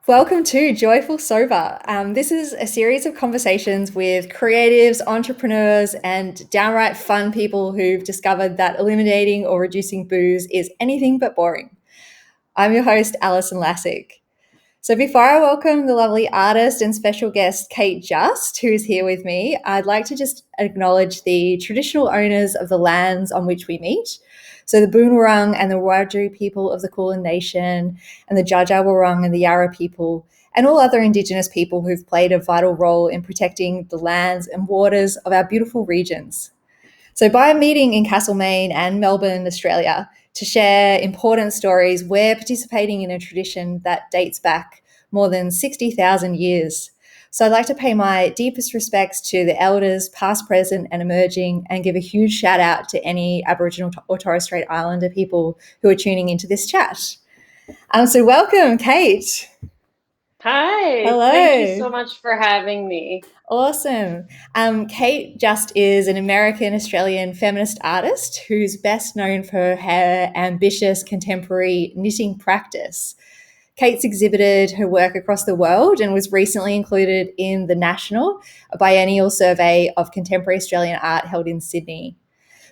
Welcome to Joyful Sober. This is a series of conversations with creatives, entrepreneurs, and downright fun people who've discovered that eliminating or reducing booze is anything but boring. I'm your host, Alison Lassick. So before I welcome the lovely artist and special guest, Kate Just, who is here with me, I'd like to just acknowledge the traditional owners of the lands on which we meet. So the Boonwurrung and the Wiradjuri people of the Kulin Nation, and the Dja Dja Wurrung and the Yarra people, and all other Indigenous people who've played a vital role in protecting the lands and waters of our beautiful regions. So by meeting in Castlemaine and Melbourne, Australia, to share important stories, we're participating in a tradition that dates back more than 60,000 years. So I'd like to pay my deepest respects to the elders, past, present, and emerging, and give a huge shout out to any Aboriginal or Torres Strait Islander people who are tuning into this chat. So welcome, Kate. Hi, thank you Hello. so much for having me. Awesome. Kate Just is an American Australian feminist artist who's best known for her ambitious contemporary knitting practice. Kate's exhibited her work across the world and was recently included in the National, a biennial survey of contemporary Australian art held in Sydney.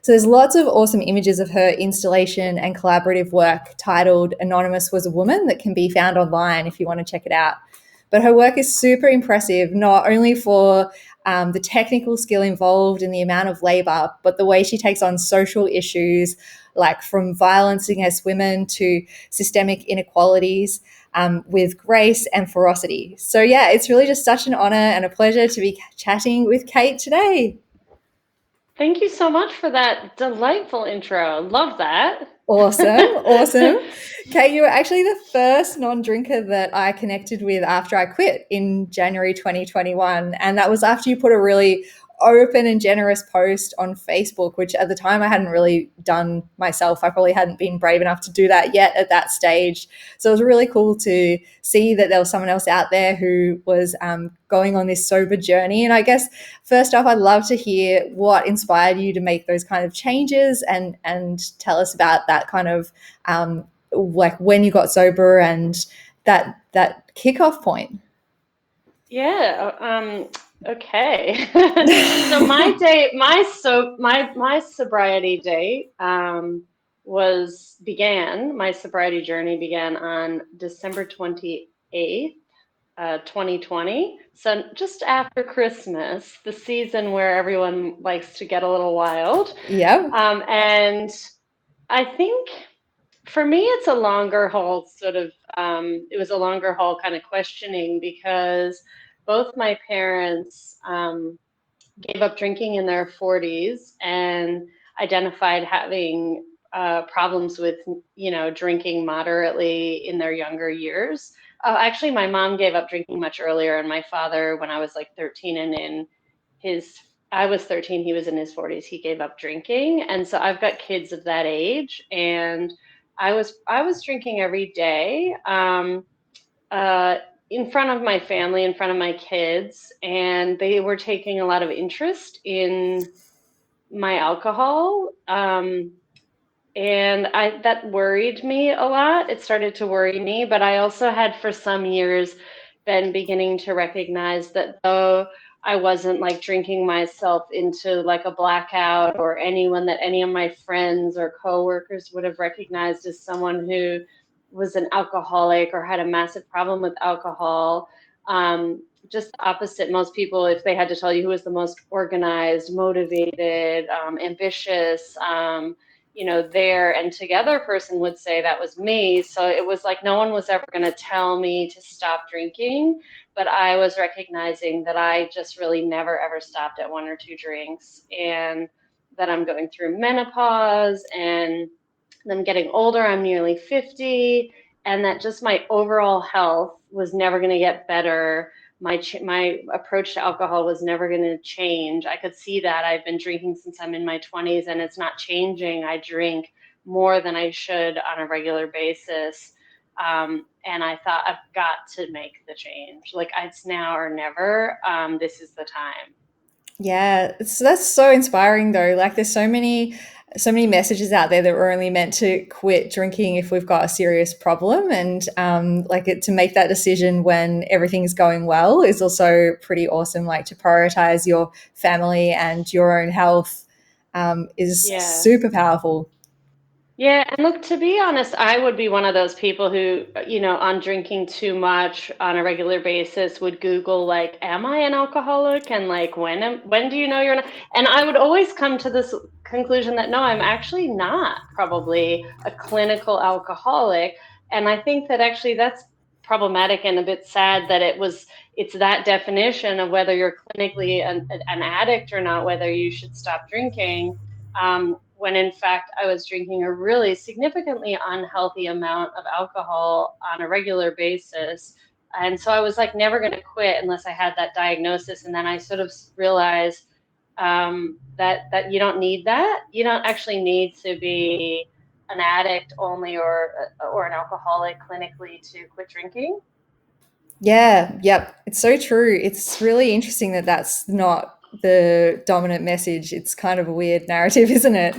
So there's lots of awesome images of her installation and collaborative work titled Anonymous Was a Woman that can be found online if you want to check it out. But her work is super impressive, not only for the technical skill involved and the amount of labor, but the way she takes on social issues like from violence against women to systemic inequalities with grace and ferocity. So yeah, it's really just such an honor and a pleasure to be chatting with Kate today. Thank you so much for that delightful intro. Love that. Awesome. Kate, you were actually the first non-drinker that I connected with after I quit in January 2021. And that was after you put a really open and generous post on Facebook, which at the time I hadn't really done myself. I probably hadn't been brave enough to do that yet at that stage. So it was really cool to see that there was someone else out there who was going on this sober journey. And I guess first off, I'd love to hear what inspired you to make those kind of changes and tell us about that kind of like when you got sober and that kickoff point. Yeah, okay. So my date, my sobriety date my sobriety journey began on December 28th, 2020. So just after Christmas, the season where everyone likes to get a little wild. Yeah. And I think for me, it's a longer haul sort of, it was a longer haul kind of questioning because both my parents gave up drinking in their 40s and identified having problems with, drinking moderately in their younger years. Actually, my mom gave up drinking much earlier, and my father, when I was like 13 and I was 13, he was in his 40s, he gave up drinking. And so I've got kids of that age, and I was drinking every day. Uh, in front of my family, in front of my kids, and they were taking a lot of interest in my alcohol. And that worried me a lot. It started to worry me, but I also had for some years been beginning to recognize that though I wasn't like drinking myself into like a blackout or anyone that any of my friends or coworkers would have recognized as someone who was an alcoholic or had a massive problem with alcohol. Just the opposite. Most people, if they had to tell you who was the most organized, motivated, ambitious, there and together person would say that was me. So it was like no one was ever going to tell me to stop drinking, but I was recognizing that I just really never ever stopped at one or two drinks, and that I'm going through menopause and I'm getting older. I'm nearly 50, and that just my overall health was never going to get better. My approach to alcohol was never going to change. I could see that. I've been drinking since I'm in my 20s, and it's not changing. I drink more than I should on a regular basis. And I thought, I've got to make the change. Like, it's now or never. This is the time. Yeah, that's so inspiring though. Like there's so many so many messages out there that we're only meant to quit drinking if we've got a serious problem, and to make that decision when everything's going well is also pretty awesome. Like, to prioritize your family and your own health is Yeah. super powerful. Yeah, and look, to be honest, I would be one of those people who, on drinking too much on a regular basis would Google like, am I an alcoholic? And like, when do you know you're not? And I would always come to this conclusion that no, I'm actually not probably a clinical alcoholic. And I think that actually that's problematic and a bit sad that it's that definition of whether you're clinically an addict or not, whether you should stop drinking, when in fact I was drinking a really significantly unhealthy amount of alcohol on a regular basis. And so I was like never going to quit unless I had that diagnosis. And then I sort of realized that you don't need that. You don't actually need to be an addict only or an alcoholic clinically to quit drinking. Yeah, yep. It's so true. It's really interesting that that's not the dominant message. It's kind of a weird narrative, isn't it?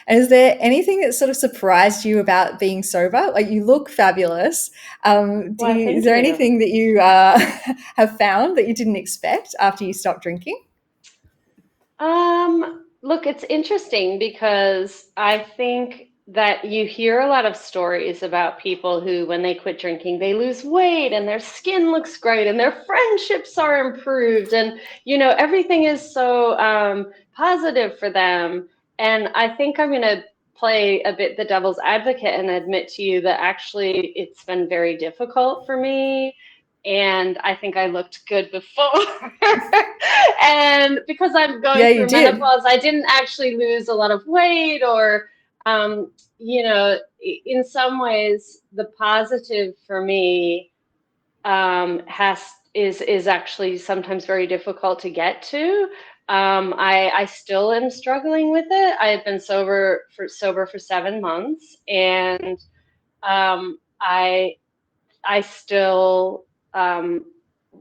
And is there anything that sort of surprised you about being sober? Like, you look fabulous. Why, Is thank there you. anything that you have found that you didn't expect after you stopped drinking? Look, it's interesting because I think that you hear a lot of stories about people who, when they quit drinking, they lose weight and their skin looks great and their friendships are improved, and everything is so positive for them. And I think I'm going to play a bit the devil's advocate and admit to you that actually it's been very difficult for me. And I think I looked good before. And because I'm going Yeah, you through did. menopause, I didn't actually lose a lot of weight or, in some ways, the positive for me has is actually sometimes very difficult to get to. I still am struggling with it. I have been sober for 7 months, and I still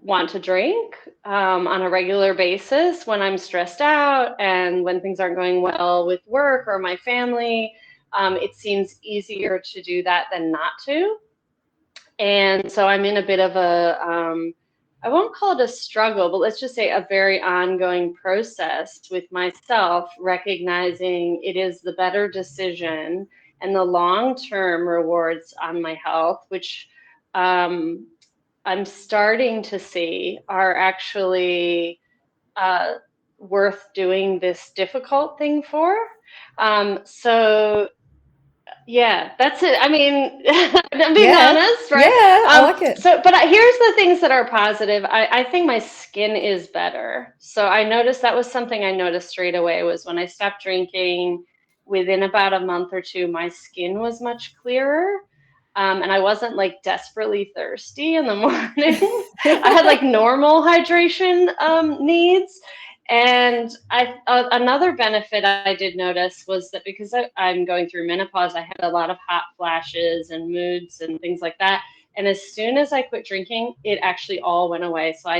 want to drink on a regular basis when I'm stressed out and when things aren't going well with work or my family. It seems easier to do that than not to. And so I'm in a bit of I won't call it a struggle, but let's just say a very ongoing process with myself, recognizing it is the better decision and the long term rewards on my health, which um, I'm starting to see are actually uh, worth doing this difficult thing for. So yeah, that's it. I mean, I'm being Yeah, honest, yeah, right? I like it. But here's the things that are positive. I think my skin is better. So I noticed that was something I noticed straight away was when I stopped drinking, within about a month or two, my skin was much clearer. And I wasn't like desperately thirsty in the morning. I had like normal hydration needs. And another benefit I did notice was that because I'm going through menopause, I had a lot of hot flashes and moods and things like that. And as soon as I quit drinking, it actually all went away. So I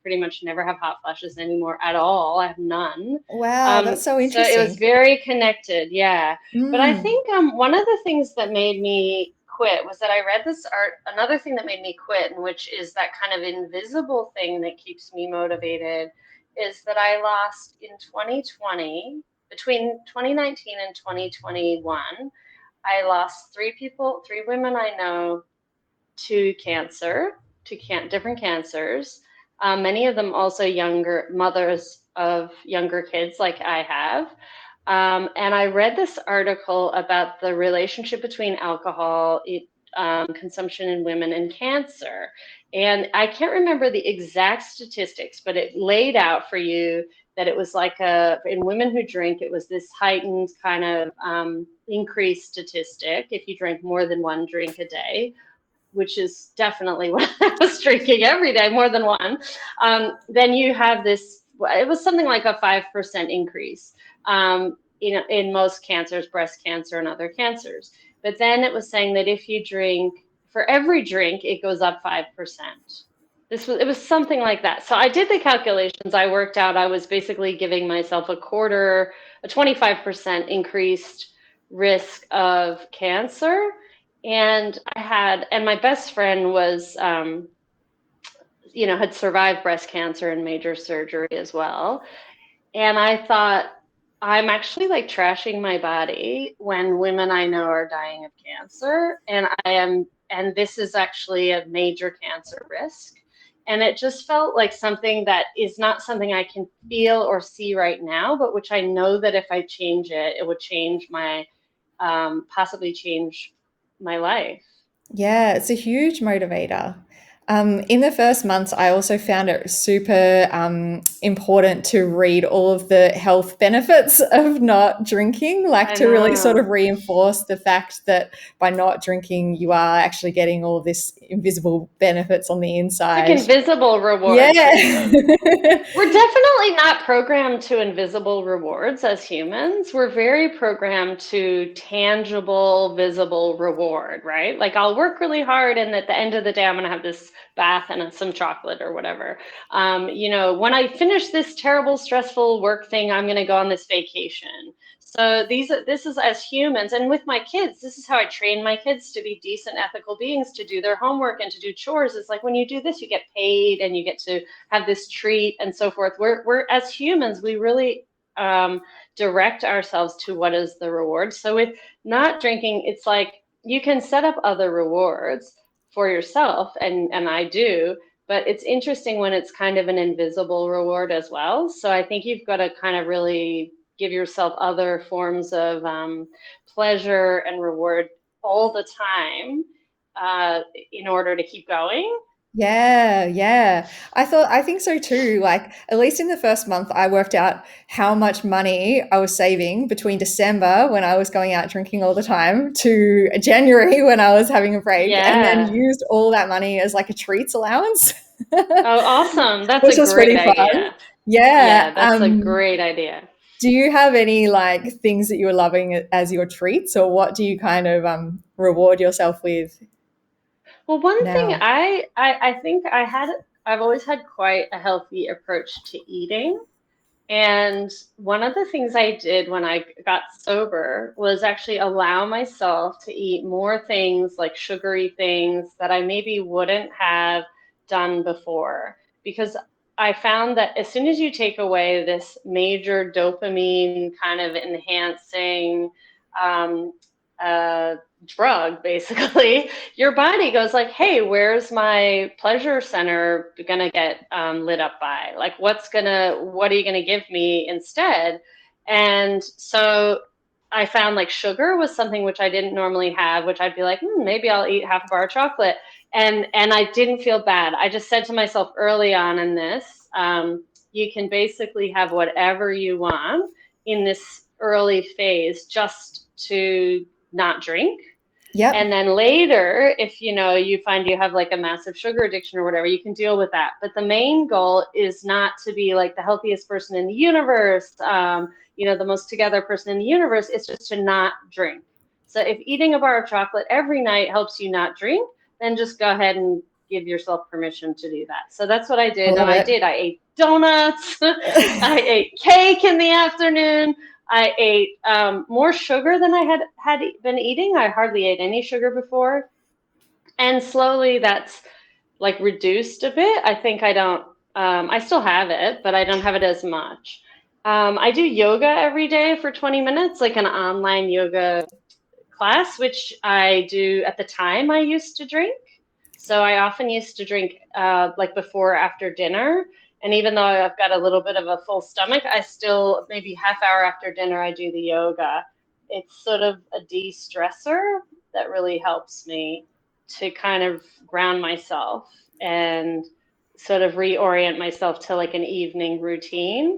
pretty much never have hot flashes anymore at all. I have none. Wow, that's so So it was interesting. very connected, yeah. But I Mm. think one of the things that made me quit was that I read this art. Another thing that made me quit, and which is that kind of invisible thing that keeps me motivated, is that I lost in 2020, between 2019 and 2021, I lost three women I know to cancer, different cancers. Many of them also younger mothers of younger kids, like I have. And I read this article about the relationship between alcohol consumption in women and cancer. And I can't remember the exact statistics, but it laid out for you that it was like in women who drink, it was this heightened kind of increased statistic if you drank more than one drink a day, which is definitely what I was drinking every day, more than one. Then you have this, it was something like a 5% increase in most cancers, breast cancer and other cancers. But then it was saying that if you drink, for every drink, it goes up 5%. It was something like that. So I did the calculations. I worked out I was basically giving myself a a 25% increased risk of cancer. And my best friend was, had survived breast cancer and major surgery as well. And I thought, I'm actually like trashing my body when women I know are dying of cancer. And this is actually a major cancer risk. And it just felt like something that is not something I can feel or see right now, but which I know that if I change it, it would change possibly change my life. Yeah, it's a huge motivator. In the first months, I also found it super important to read all of the health benefits of not drinking, like I to really sort of know. reinforce the fact that by not drinking, you are actually getting all of this invisible benefits on the It's like inside. invisible rewards Yeah. for you. We're definitely not programmed to invisible rewards as humans. We're very programmed to tangible, visible reward, right? Like I'll work really hard, and at the end of the day, I'm going to have this bath and some chocolate or whatever. When I finish this terrible, stressful work thing, I'm going to go on this vacation. So this is as humans, and with my kids, this is how I train my kids to be decent, ethical beings, to do their homework and to do chores. It's like when you do this, you get paid and you get to have this treat and so forth. We're as humans, we really direct ourselves to what is the reward. So with not drinking, it's like you can set up other rewards for yourself, and I do. But it's interesting when it's kind of an invisible reward as well. So I think you've got to kind of really give yourself other forms of pleasure and reward all the time in order to keep going. Yeah, yeah. I think so too. Like, at least in the first month, I worked out how much money I was saving between December when I was going out drinking all the time to January when I was having a break, and then Yeah. used all that money as like a treats allowance, Oh, awesome. That's which a was great pretty fun. idea. Yeah. Yeah, that's a great idea. Do you have any like things that you were loving as your treats, or what do you kind of reward yourself with Well, one thing now? I think I've always had quite a healthy approach to eating. And one of the things I did when I got sober was actually allow myself to eat more things like sugary things that I maybe wouldn't have done before. Because I found that as soon as you take away this major dopamine kind of enhancing um, uh, drug, basically, your body goes like, hey, where's my pleasure center gonna get lit up by? Like, what are you gonna give me instead? And so I found like sugar was something which I didn't normally have, which I'd be like, maybe I'll eat half a bar of chocolate. And I didn't feel bad. I just said to myself early on in this, you can basically have whatever you want in this early phase just to not drink. Yep. And then later, if you find you have like a massive sugar addiction or whatever, you can deal with that. But the main goal is not to be like the healthiest person in the universe, the most together person in the universe. It's just to not drink. So if eating a bar of chocolate every night helps you not drink, then just go ahead and give yourself permission to do that. So that's what I I did. And love I it. did. I ate donuts. I ate cake in the afternoon. I ate more sugar than I had been eating. I hardly ate any sugar before. And slowly that's like reduced a bit. I think I don't, I still have it, but I don't have it as much. I do yoga every day for 20 minutes, like an online yoga class, which I do at the time I used to drink. So I often used to drink like before or after dinner. And even though I've got a little bit of a full stomach, I still, maybe half hour after dinner, I do the yoga. It's sort of a de-stressor that really helps me to kind of ground myself and sort of reorient myself to like an evening routine.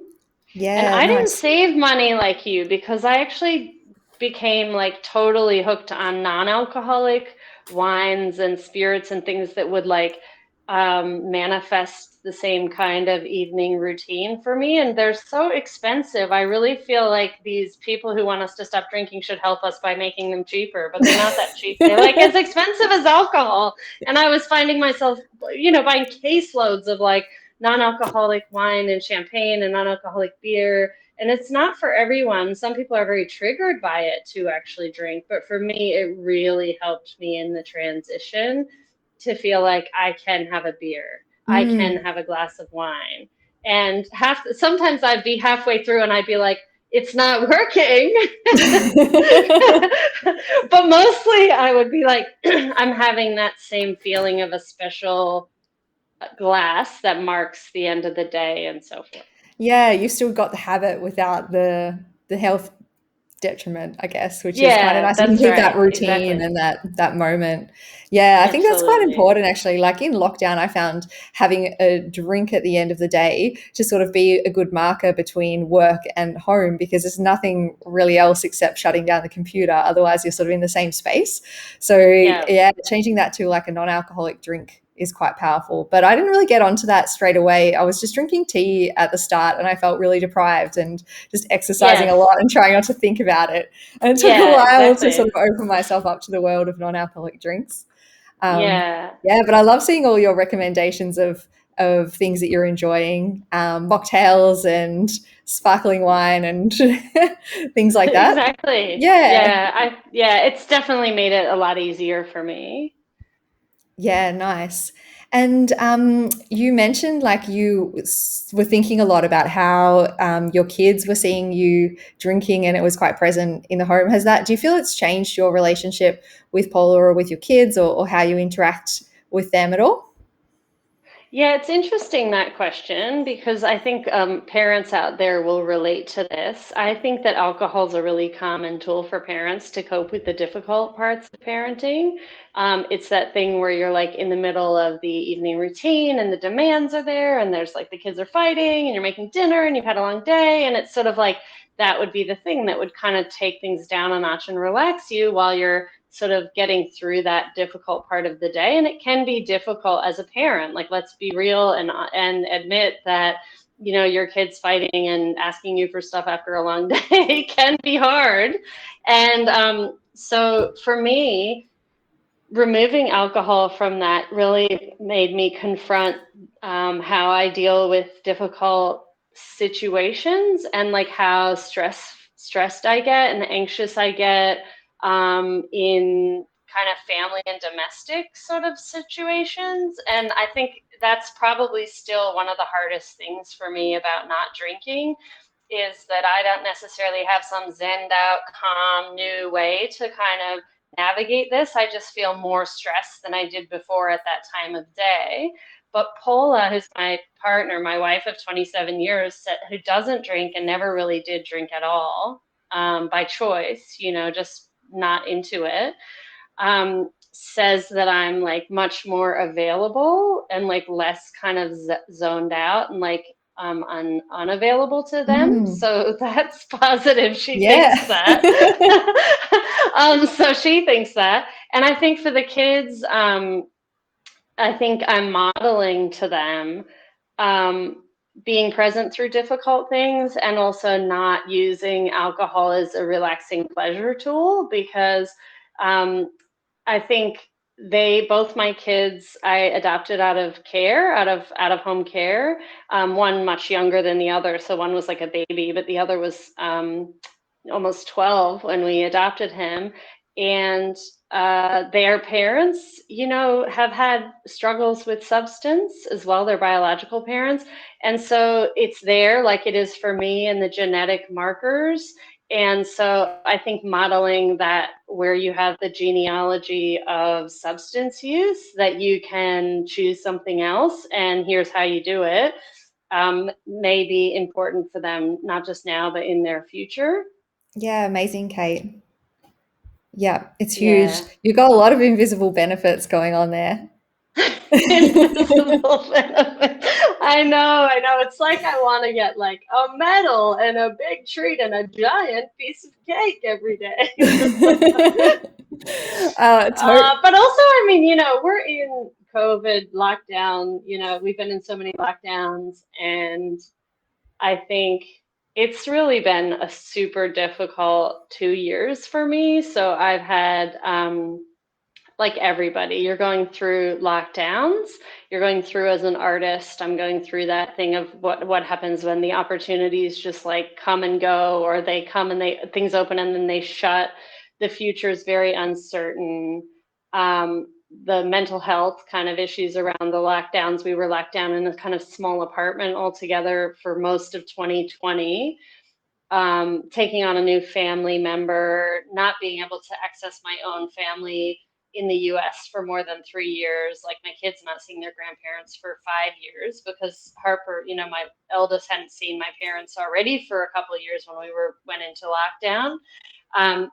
And Yeah, I didn't nice. save money like you because I actually became like totally hooked on non-alcoholic wines and spirits and things that would like manifest the same kind of evening routine for me. And they're so expensive. I really feel like these people who want us to stop drinking should help us by making them cheaper, but they're not that cheap. They're like as expensive as alcohol. And I was finding myself, buying caseloads of like non-alcoholic wine and champagne and non-alcoholic beer And it's not for everyone. Some people are very triggered by it to actually drink, but for me, it really helped me in the transition to feel like I can have a beer, I can Mm. have a glass of wine. And sometimes I'd be halfway through and I'd be like, it's not working. But mostly I would be like, I'm having that same feeling of a special glass that marks the end of the day and so forth. Yeah, you've still got the habit without the health detriment, I guess, which is kind of Yeah, nice. You can that's keep that right. routine Exactly. and that moment. Yeah, I think that's quite Absolutely. important actually. Like in lockdown, I found having a drink at the end of the day to sort of be a good marker between work and home because there's nothing really else except shutting down the computer. Otherwise, you're sort of in the same space. So Yeah. yeah, changing that to like a non-alcoholic drink is quite powerful. But I didn't really get onto that straight away. I was just drinking tea at the start and I felt really deprived and just exercising a Yes. lot and trying not to think about it. And it took a Yeah, while to sort exactly. of open myself up to the world of non-alcoholic drinks. Yeah. Yeah, but I love seeing all your recommendations of things that you're enjoying, mocktails and sparkling wine and things like that. Exactly. Yeah, Yeah, it's definitely made it a lot easier for me. yeah, nice. And you mentioned like were thinking a lot about how your kids were seeing you drinking and it was quite present in the home. Do you feel it's changed your relationship with Paula or with your kids or how you interact with them at all? Yeah, it's interesting that question because I think parents out there will relate to this. I think that alcohol is a really common tool for parents to cope with the difficult parts of parenting. It's that thing where you're like in the middle of the evening routine and the demands are there, and there's like the kids are fighting, and you're making dinner, and you've had a long day, and it's sort of like that would be the thing that would kind of take things down a notch and relax you while you're sort of getting through that difficult part of the day. And it can be difficult as a parent. Like, let's be real and admit that, you know, your kids fighting and asking you for stuff after a long day can be hard. And so for me, removing alcohol from that really made me confront how I deal with difficult situations and like how stressed I get and anxious I get in kind of family and domestic sort of situations. And I think that's probably still one of the hardest things for me about not drinking is that I don't necessarily have some zenned out, calm, new way to kind of navigate this. I just feel more stressed than I did before at that time of day. But Paula, who's my partner, my wife of 27 years, who doesn't drink and never really did drink at all by choice, you know, just not into it, says that I'm like much more available and like less kind of zoned out and like unavailable to them. Mm, So that's positive. She thinks yeah. that. So she thinks that. And I think for the kids, I think I'm modeling to them being present through difficult things and also not using alcohol as a relaxing pleasure tool because um, I think both my kids I adopted out of care, out of home care. One much younger than the other, so one was like a baby, but the other was almost 12 when we adopted him. And their parents, you know, have had struggles with substance as well, their biological parents. And so it's there, like it is for me, in the genetic markers. And so I think modeling that where you have the genealogy of substance use, that you can choose something else, and here's how you do it, may be important for them, not just now, but in their future. Yeah, amazing, Kate. Yeah, it's huge. Yeah. You've got a lot of invisible benefits going on there. Invisible benefit. I know. It's like I want to get like a medal and a big treat and a giant piece of cake every day. To- But also, I mean, you know, we're in COVID lockdown. You know, we've been in so many lockdowns, and I think it's really been a super difficult 2 years for me. So I've had like everybody. You're going through lockdowns. You're going through as an artist. I'm going through that thing of what happens when the opportunities just like come and go, or they come and things open and then they shut. The future is very uncertain. The mental health kind of issues around the lockdowns. We were locked down in a kind of small apartment altogether for most of 2020. Taking on a new family member, not being able to access my own family in the US for more than 3 years. Like my kids not seeing their grandparents for 5 years because Harper, my eldest hadn't seen my parents already for a couple of years when we went into lockdown.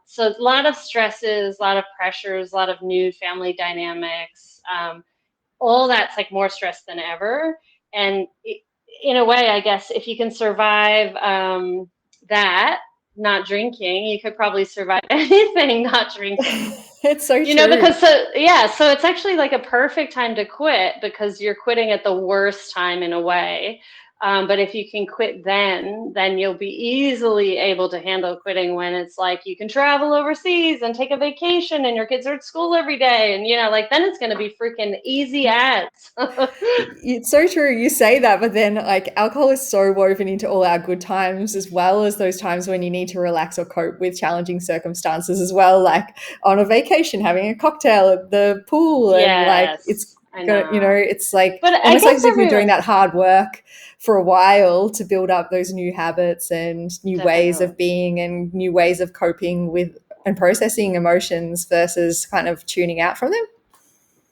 So a lot of stresses, a lot of pressures, a lot of new family dynamics. All that's like more stress than ever. And in a way, I guess if you can survive that, not drinking, you could probably survive anything not drinking. It's so true. Because so it's actually like a perfect time to quit because you're quitting at the worst time in a way. But if you can quit then you'll be easily able to handle quitting when it's like you can travel overseas and take a vacation and your kids are at school every day. And, like then it's going to be freaking easy as. It's so true. You say that, but then like alcohol is so woven into all our good times as well as those times when you need to relax or cope with challenging circumstances as well, like on a vacation, having a cocktail at the pool. And like Yes, I know. it's like But I almost like guess as if you're doing everyone, that hard work for a while to build up those new habits and new ways definitely. of being and new ways of coping with and processing emotions versus kind of tuning out from them.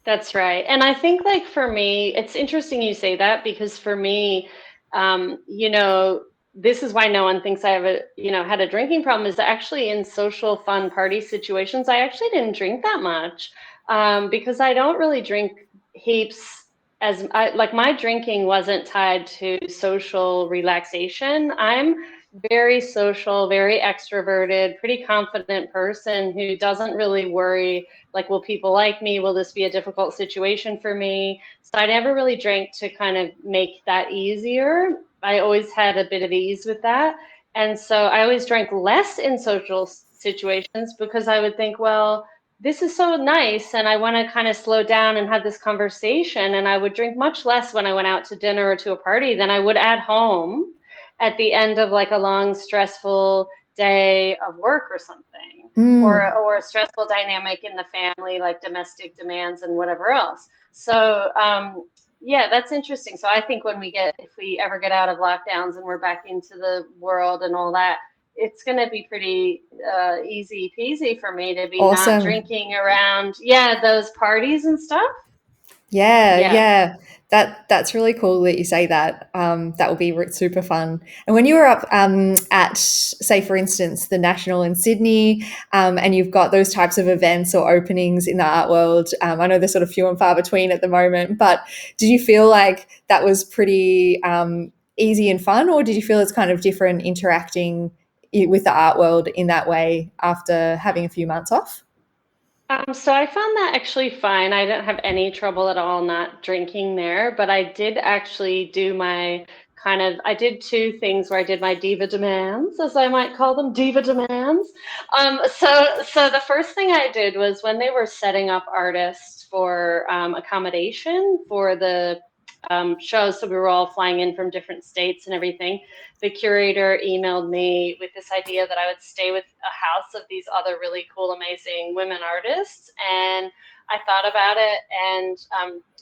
That's right. And I think like for me, it's interesting you say that because for me, this is why no one thinks I have had a drinking problem is actually in social fun party situations. I actually didn't drink that much because I don't really drink heaps like my drinking wasn't tied to social relaxation. I'm very social, very extroverted, pretty confident person who doesn't really worry like, will people like me? Will this be a difficult situation for me? So I never really drank to kind of make that easier. I always had a bit of ease with that. And so I always drank less in social situations because I would think, well, this is so nice and I want to kind of slow down and have this conversation. And I would drink much less when I went out to dinner or to a party than I would at home at the end of like a long, stressful day of work or something Mm. or a stressful dynamic in the family, like domestic demands and whatever else. So, yeah, that's interesting. So I think if we ever get out of lockdowns and we're back into the world and all that, it's going to be pretty easy peasy for me to be not Awesome. drinking around, yeah, those parties and stuff. Yeah, Yeah. yeah. That's really cool that you say that. That will be super fun. And when you were up at, say, for instance, the National in Sydney, and you've got those types of events or openings in the art world, I know they're sort of few and far between at the moment, but did you feel like that was pretty easy and fun, or did you feel it's kind of different interacting with the art world in that way after having a few months off? So I found that actually fine. I didn't have any trouble at all not drinking there, but I did actually do I did two things where I did my diva demands, as I might call them, diva demands. So the first thing I did was when they were setting up artists for accommodation for the shows, so we were all flying in from different states and everything. The curator emailed me with this idea that I would stay with a house of these other really cool, amazing women artists. And I thought about it, and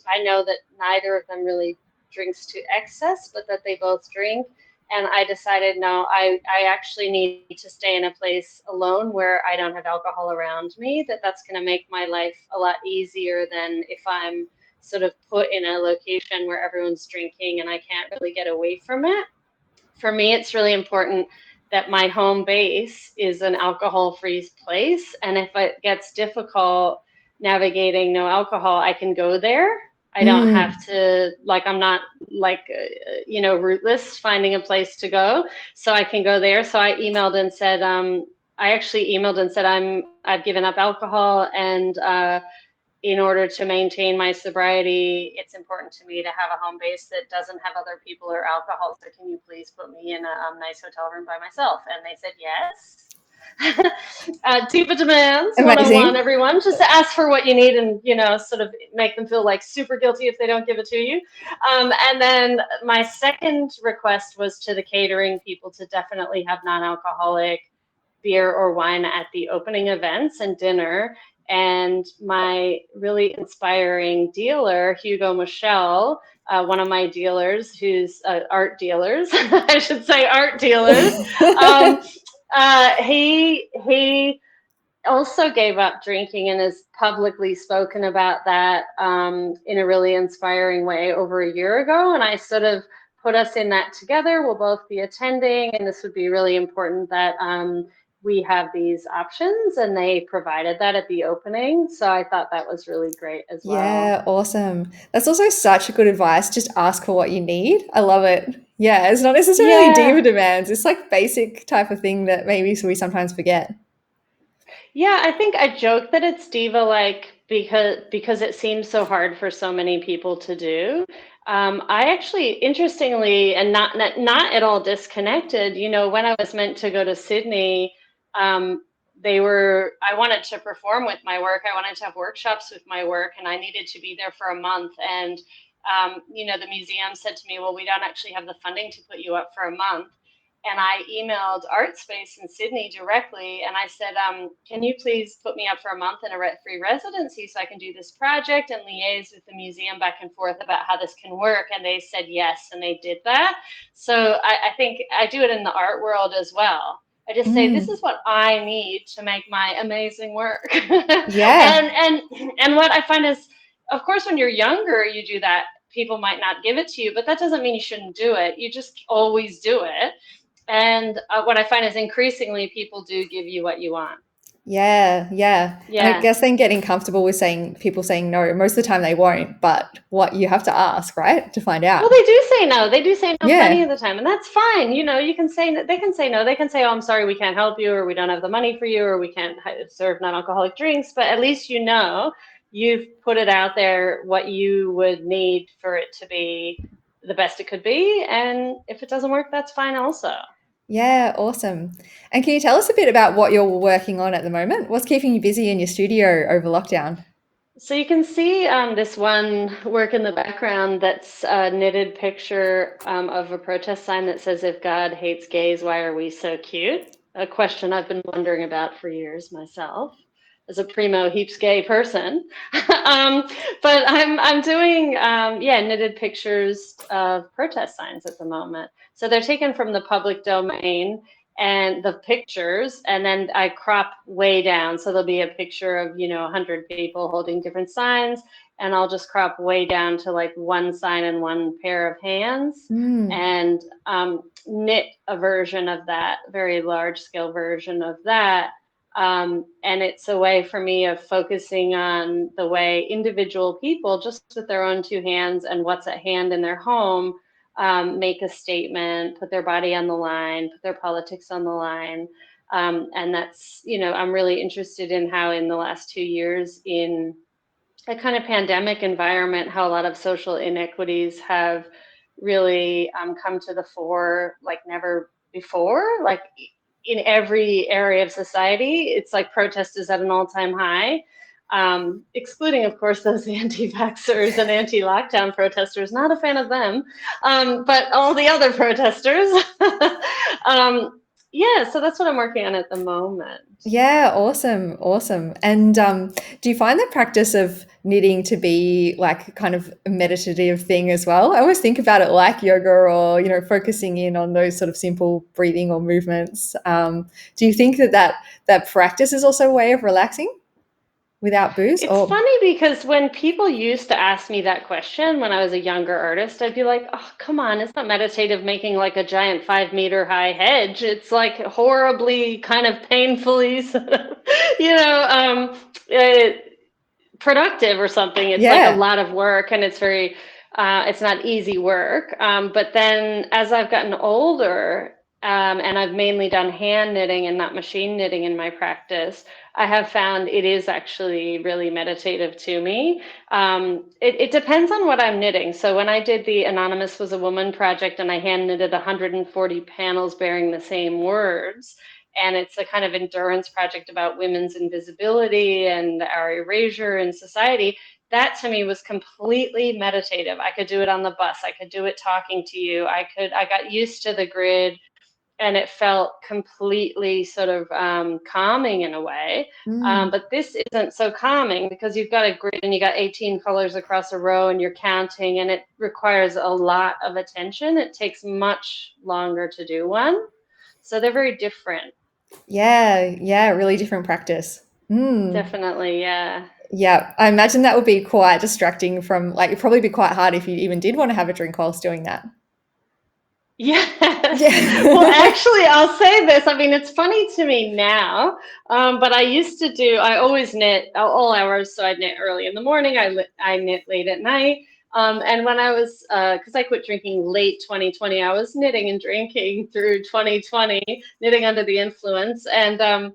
I know that neither of them really drinks to excess, but that they both drink. And I decided, no, I actually need to stay in a place alone where I don't have alcohol around me, that's going to make my life a lot easier than if I'm sort of put in a location where everyone's drinking and I can't really get away from it. For me, it's really important that my home base is an alcohol free place. And if it gets difficult navigating no alcohol, I can go there. I don't have Mm. to, like, I'm not like, rootless finding a place to go. So I can go there. So I emailed and said, I actually emailed and said, I've given up alcohol and, in order to maintain my sobriety, it's important to me to have a home base that doesn't have other people or alcohol. So can you please put me in a nice hotel room by myself? And they said yes. Diva demands 101, Amazing. everyone. Just ask for what you need and, sort of make them feel like super guilty if they don't give it to you. And then my second request was to the catering people to definitely have non-alcoholic beer or wine at the opening events and dinner. And my really inspiring dealer, Hugo Michel, one of my dealers, who's art dealers, I should say art dealers. Um, he also gave up drinking and has publicly spoken about that in a really inspiring way over a year ago. And I sort of put us in that together. We'll both be attending, and this would be really important that we have these options, and they provided that at the opening. So I thought that was really great as well. Yeah, awesome. That's also such good advice. Just ask for what you need. I love it. Yeah, it's not necessarily Yeah. diva demands. It's like basic type of thing that maybe we sometimes forget. Yeah, I think I joke that it's diva like because it seems so hard for so many people to do. I actually, interestingly, and not at all disconnected, when I was meant to go to Sydney, I wanted to perform with my work. I wanted to have workshops with my work, and I needed to be there for a month. And the museum said to me, "Well, we don't actually have the funding to put you up for a month." And I emailed Art Space in Sydney directly, and I said, "Can you please put me up for a month in a free residency so I can do this project and liaise with the museum back and forth about how this can work?" And they said yes, and they did that. So I think I do it in the art world as well. I just say, "This Mm, is what I need to make my amazing work." yeah. And what I find is, of course, when you're younger, you do that. People might not give it to you, but that doesn't mean you shouldn't do it. You just always do it. And what I find is increasingly people do give you what you want. Yeah, yeah. And I Yeah. guess then getting comfortable with saying people saying no, most of the time they won't, but what you have to ask, right? To find Well, out. they do say no. They do say no plenty Yeah. of the time, and that's fine. You can say they can say no. They can say, "Oh, I'm sorry, we can't help you," or "We don't have the money for you," or "We can't serve non-alcoholic drinks." But at least you've put it out there what you would need for it to be the best it could be, and if it doesn't work, that's fine also. Yeah, awesome. And can you tell us a bit about what you're working on at the moment? What's keeping you busy in your studio over lockdown? So you can see this one work in the background that's a knitted picture of a protest sign that says, "If God hates gays, why are we so cute?" A question I've been wondering about for years myself as a primo heaps gay person. um, but I'm doing knitted pictures of protest signs at the moment. So they're taken from the public domain and the pictures, and then I crop way down. So there'll be a picture of 100 people holding different signs, and I'll just crop way down to like one sign and one pair of hands, Mm, and knit a version of that, very large scale version of that. And it's a way for me of focusing on the way individual people, just with their own two hands and what's at hand in their home, make a statement, put their body on the line, put their politics on the line. And that's, I'm really interested in how in the last 2 years in a kind of pandemic environment, how a lot of social inequities have really come to the fore like never before. Like in every area of society, it's like protest is at an all-time high. Excluding, of course, those anti-vaxxers and anti-lockdown protesters. Not a fan of them, but all the other protesters. um, yeah, so that's what I'm working on at the moment. yeah, awesome, awesome. And do you find the practice of knitting to be like kind of a meditative thing as well? I always think about it like yoga or, focusing in on those sort of simple breathing or movements. Do you think that practice is also a way of relaxing without booze? It's Or funny because when people used to ask me that question when I was a younger artist, I'd be like, "Oh, come on, it's not meditative making like a giant 5 meter high hedge. It's like horribly, kind of painfully, you know, um, uh, productive or something. It's like a yeah. lot of work, and it's not easy work. But then as I've gotten older, and I've mainly done hand knitting and not machine knitting in my practice, I have found it is actually really meditative to me. It depends on what I'm knitting. So when I did the Anonymous Was a Woman project and I hand knitted 140 panels bearing the same words, and it's a kind of endurance project about women's invisibility and our erasure in society. That to me was completely meditative. I could do it on the bus. I could do it talking to you. I got used to the grid, and it felt completely sort of calming in a way. Mm. But this isn't so calming because you've got a grid and you got 18 colors across a row and you're counting, and it requires a lot of attention. It takes much longer to do one. So they're very different. Yeah, really different practice. Mm. Definitely, yeah. Yeah, I imagine that would be quite distracting from like it'd probably be quite hard if you even did want to have a drink whilst doing that. Yes. Well, Yeah. actually, I'll say this. I mean, it's funny to me now, but I used to do, I always knit all hours. So I knit early in the morning, I knit late at night. And when I was, because I quit drinking late 2020, I was knitting and drinking through 2020, knitting under the influence. And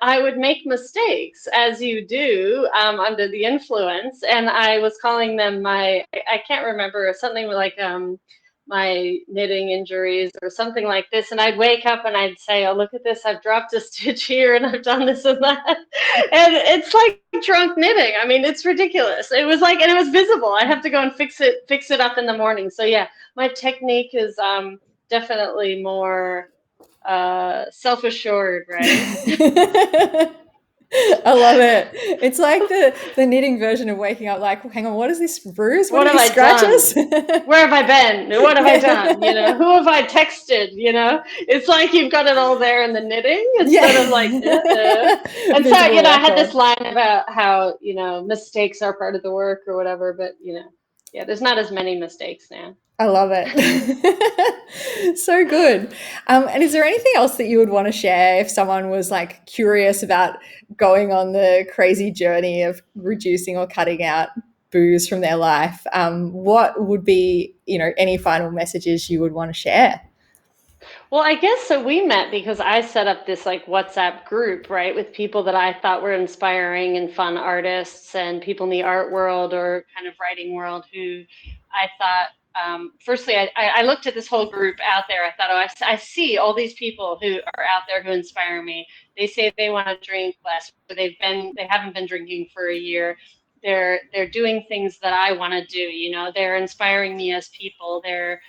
I would make mistakes, as you do, under the influence. And I was calling them I can't remember, something like, my knitting injuries or something like this, and I'd wake up and I'd say, oh, look at this, I've dropped a stitch here and I've done this and that. And it's like drunk knitting. I mean, it's ridiculous. It was like, and it was visible. I have to go and fix it up in the morning. So yeah, my technique is definitely more self-assured, right? I love it. It's like the knitting version of waking up like, hang on, what is this bruise? What What are have these I done? scratches? Where have I been? What have I done? You know, Yeah. who have I texted? You know, it's like you've got it all there in the knitting instead of like, Yeah. and so, Visible I had this record. line about how, mistakes are part of the work or whatever, but, yeah, there's not as many mistakes now. I love it. So good. And is there anything else that you would want to share if someone was like curious about going on the crazy journey of reducing or cutting out booze from their life? What would be, any final messages you would want to share? Well, I guess so. We met because I set up this like WhatsApp group, right, with people that I thought were inspiring and fun artists and people in the art world or kind of writing world who I thought, firstly, I looked at this whole group out there. I thought, oh, I see all these people who are out there who inspire me. They say they want to drink less, but they haven't been drinking for a year. They're doing things that I want to do. They're inspiring me as people. They're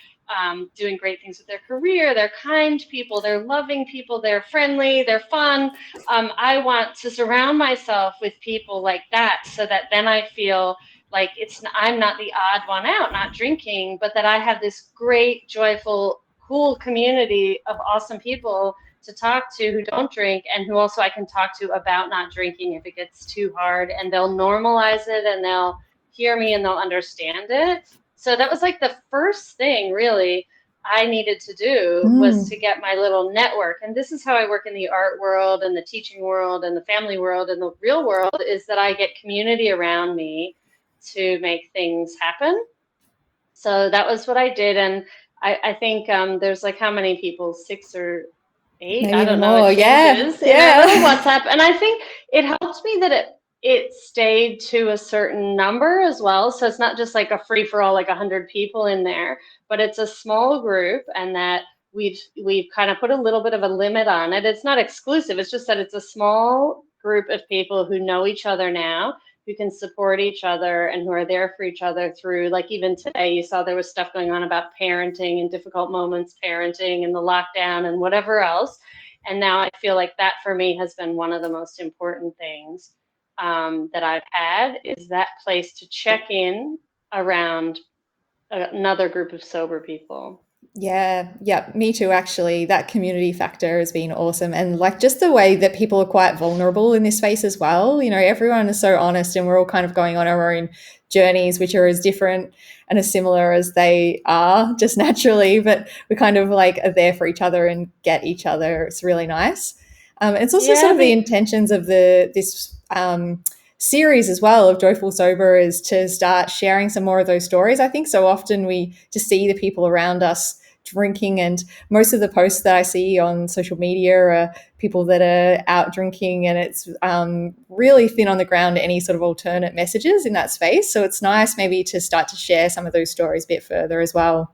doing great things with their career. They're kind people, they're loving people, they're friendly, they're fun. I want to surround myself with people like that so that then I feel like I'm not the odd one out, not drinking, but that I have this great, joyful, cool community of awesome people to talk to who don't drink and who also I can talk to about not drinking if it gets too hard, and they'll normalize it and they'll hear me and they'll understand it. So that was like the first thing really I needed to do was Mm, to get my little network. And this is how I work in the art world and the teaching world and the family world and the real world, is that I get community around me to make things happen. So that was what I did. And I think there's like how many people, six or eight? maybe I even don't know. It more. Yeah. changes in our little Yeah. WhatsApp. And I think it helped me that it stayed to a certain number as well. So it's not just like a free for all, like 100 people in there, but it's a small group, and that we've kind of put a little bit of a limit on it. It's not exclusive. It's just that it's a small group of people who know each other now, who can support each other and who are there for each other through, like, even today you saw there was stuff going on about parenting and difficult moments parenting and the lockdown and whatever else. And now I feel like that for me has been one of the most important things that I've had, is that place to check in around another group of sober people. Yeah, me too, actually. That community factor has been awesome. And like just the way that people are quite vulnerable in this space as well. Everyone is so honest and we're all kind of going on our own journeys, which are as different and as similar as they are just naturally, but we kind of like are there for each other and get each other. It's really nice. It's also sort Yeah, of the intentions of this series as well of Joyful Sober is to start sharing some more of those stories. I think so often we just see the people around us drinking, and most of the posts that I see on social media are people that are out drinking, and it's really thin on the ground any sort of alternate messages in that space. So it's nice maybe to start to share some of those stories a bit further as well.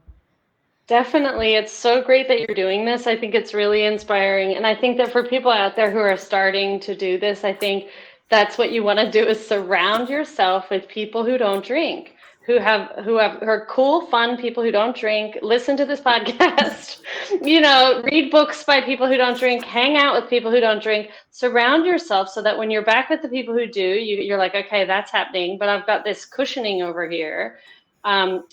Definitely. It's so great that you're doing this. I think it's really inspiring. And I think that for people out there who are starting to do this, I think that's what you want to do is surround yourself with people who don't drink, who are cool, fun people who don't drink. Listen to this podcast, read books by people who don't drink, hang out with people who don't drink, surround yourself so that when you're back with the people who do, you're like, okay, that's happening, but I've got this cushioning over here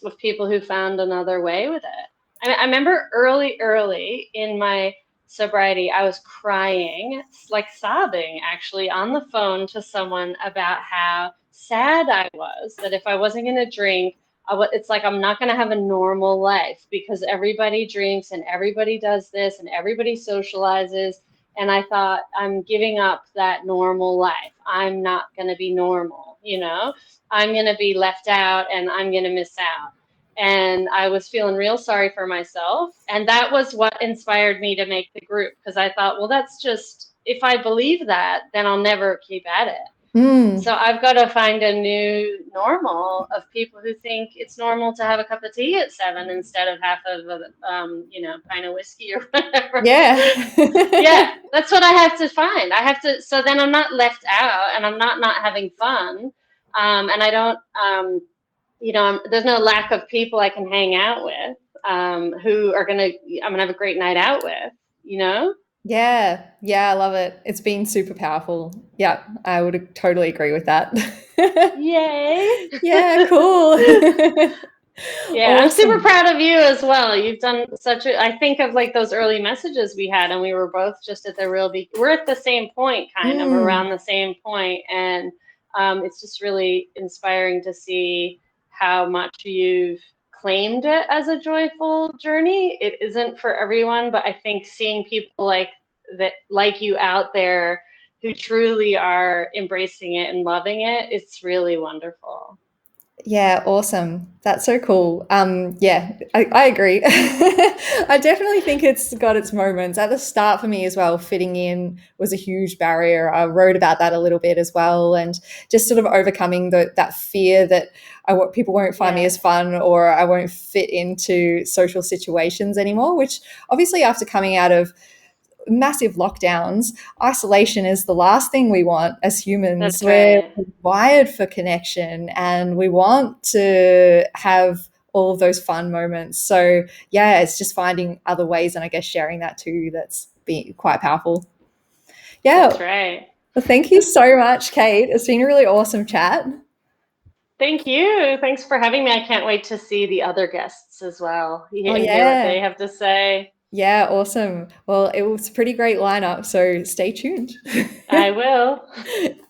with people who found another way with it. I remember early in my sobriety, I was crying, like sobbing actually, on the phone to someone about how sad I was that if I wasn't going to drink, it's like I'm not going to have a normal life because everybody drinks and everybody does this and everybody socializes. And I thought, I'm giving up that normal life. I'm not going to be normal, I'm going to be left out and I'm going to miss out. And I was feeling real sorry for myself. And that was what inspired me to make the group because I thought, well, that's just, if I believe that, then I'll never keep at it. Mm. So I've got to find a new normal of people who think it's normal to have a cup of tea at 7 instead of half of a, pint of whiskey or whatever. Yeah. Yeah, that's what I have to find. I have to, so then I'm not left out and I'm not having fun. And I don't, there's no lack of people I can hang out with who I'm gonna have a great night out with. Yeah, yeah, I love it. It's been super powerful. Yeah, I would totally agree with that. Yay. Yeah, cool. Yeah, I'm super Awesome. proud of you as well. You've done I think of like those early messages we had, and we were both just at the we're at the same point, kind of Mm. around the same point, and it's just really inspiring to see how much you've claimed it as a joyful journey. It isn't for everyone, but I think seeing people like you out there who truly are embracing it and loving it, it's really wonderful. Yeah, awesome. That's so cool. Yeah, I agree. I definitely think it's got its moments. At the start for me as well, fitting in was a huge barrier. I wrote about that a little bit as well, and just sort of overcoming that fear that people won't find me Yeah, as fun or I won't fit into social situations anymore, which obviously after coming out of massive lockdowns, isolation is the last thing we want as humans. that's We're right. wired for connection and we want to have all of those fun moments. So, yeah, it's just finding other ways and I guess sharing that too that's been quite powerful. Yeah. That's right. Well, thank you so much, Kate. It's been a really awesome chat. Thank you. Thanks for having me. I can't wait to see the other guests as well Oh, and hear what they yeah. have to say. Yeah, awesome. Well, it was a pretty great lineup. So stay tuned. I will.